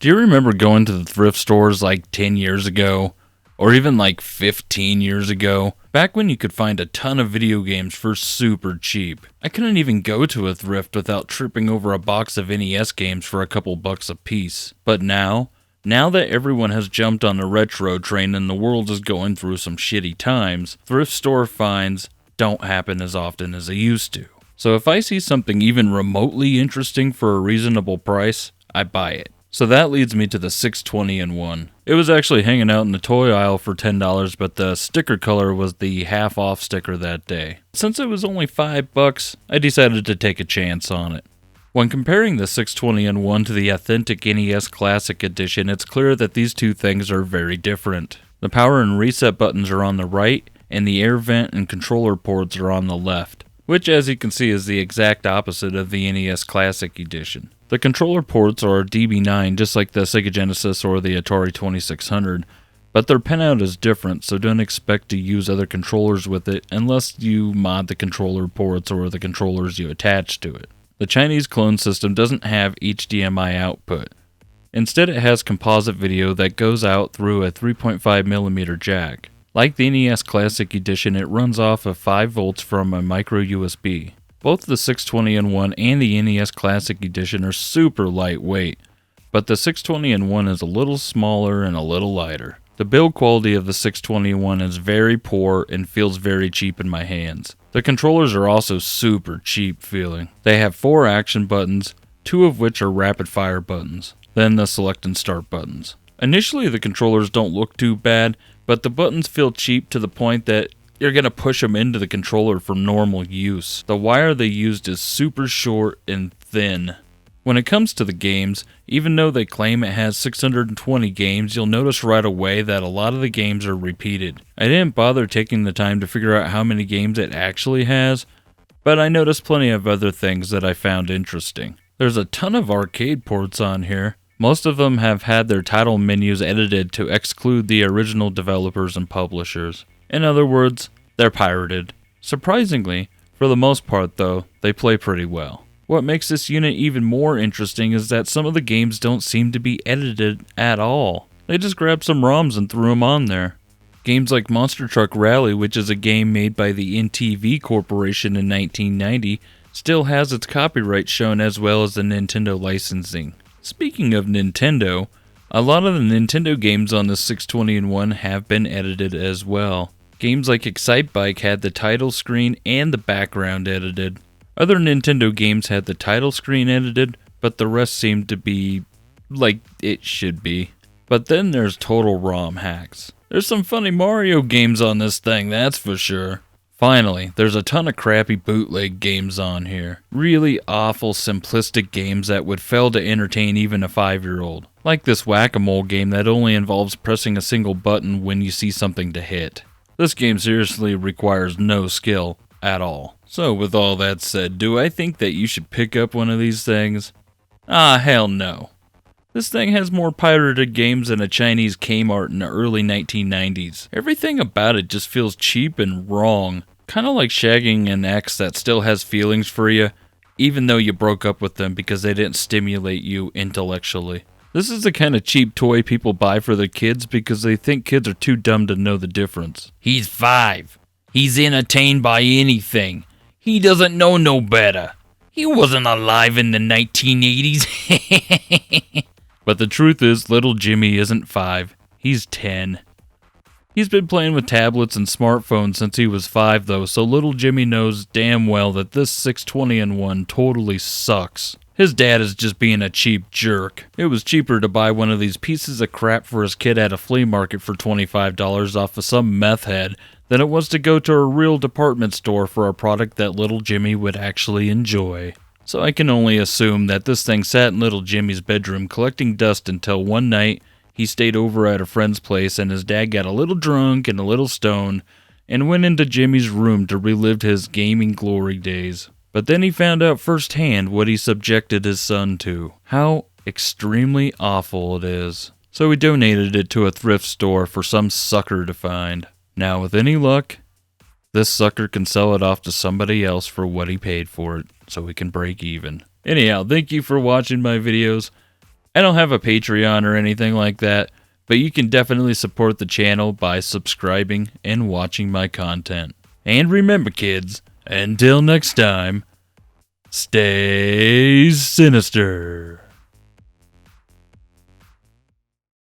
Do you remember going to the thrift stores like 10 years ago? Or even like 15 years ago? Back when you could find a ton of video games for super cheap. I couldn't even go to a thrift without tripping over a box of NES games for a couple bucks a piece. But now that everyone has jumped on the retro train and the world is going through some shitty times, thrift store finds don't happen as often as they used to. So if I see something even remotely interesting for a reasonable price, I buy it. So that leads me to the 620-in-1. It was actually hanging out in the toy aisle for $10, but the sticker color was the half-off sticker that day. Since it was only $5, I decided to take a chance on it. When comparing the 620-in-1 to the authentic NES Classic Edition, it's clear that these two things are very different. The power and reset buttons are on the right, and the air vent and controller ports are on the left, which as you can see is the exact opposite of the NES Classic Edition. The controller ports are DB9 just like the Sega Genesis or the Atari 2600, but their pinout is different, so don't expect to use other controllers with it unless you mod the controller ports or the controllers you attach to it. The Chinese clone system doesn't have HDMI output. Instead, it has composite video that goes out through a 3.5mm jack. Like the NES Classic Edition, it runs off of 5 volts from a micro USB. Both the 620-in-1 and the NES Classic Edition are super lightweight, but the 620-in-1 is a little smaller and a little lighter. The build quality of the 620-in-1 is very poor and feels very cheap in my hands. The controllers are also super cheap feeling. They have 4 action buttons, 2 of which are rapid fire buttons, then the select and start buttons. Initially the controllers don't look too bad, but the buttons feel cheap to the point that you're going to push them into the controller for normal use. The wire they used is super short and thin. When it comes to the games, even though they claim it has 620 games, you'll notice right away that a lot of the games are repeated. I didn't bother taking the time to figure out how many games it actually has, but I noticed plenty of other things that I found interesting. There's a ton of arcade ports on here. Most of them have had their title menus edited to exclude the original developers and publishers. In other words, they're pirated. Surprisingly, for the most part though, they play pretty well. What makes this unit even more interesting is that some of the games don't seem to be edited at all. They just grabbed some ROMs and threw them on there. Games like Monster Truck Rally, which is a game made by the NTV Corporation in 1990, still has its copyright shown as well as the Nintendo licensing. Speaking of Nintendo, a lot of the Nintendo games on the 620-in-1 have been edited as well. Games like Excite Bike had the title screen and the background edited. Other Nintendo games had the title screen edited, but the rest seemed to be like it should be. But then there's total ROM hacks. There's some funny Mario games on this thing, that's for sure. Finally, there's a ton of crappy bootleg games on here. Really awful, simplistic games that would fail to entertain even a 5-year-old. Like this whack-a-mole game that only involves pressing a single button when you see something to hit. This game seriously requires no skill at all. So with all that said, do I think that you should pick up one of these things? Ah, hell no. This thing has more pirated games than a Chinese Kmart in the early 1990s. Everything about it just feels cheap and wrong. Kinda like shagging an ex that still has feelings for you, even though you broke up with them because they didn't stimulate you intellectually. This is the kind of cheap toy people buy for their kids because they think kids are too dumb to know the difference. He's 5. He's entertained by anything. He doesn't know no better. He wasn't alive in the 1980s. But the truth is, little Jimmy isn't 5. He's 10. He's been playing with tablets and smartphones since he was 5 though, so little Jimmy knows damn well that this 620-in-1 totally sucks. His dad is just being a cheap jerk. It was cheaper to buy one of these pieces of crap for his kid at a flea market for $25 off of some meth head than it was to go to a real department store for a product that little Jimmy would actually enjoy. So I can only assume that this thing sat in little Jimmy's bedroom collecting dust until one night he stayed over at a friend's place and his dad got a little drunk and a little stoned and went into Jimmy's room to relive his gaming glory days. But then he found out firsthand what he subjected his son to. How extremely awful it is. So he donated it to a thrift store for some sucker to find. Now with any luck, this sucker can sell it off to somebody else for what he paid for it, so he can break even. Anyhow, thank you for watching my videos. I don't have a Patreon or anything like that, but you can definitely support the channel by subscribing and watching my content. And remember, kids, until next time, stay sinister.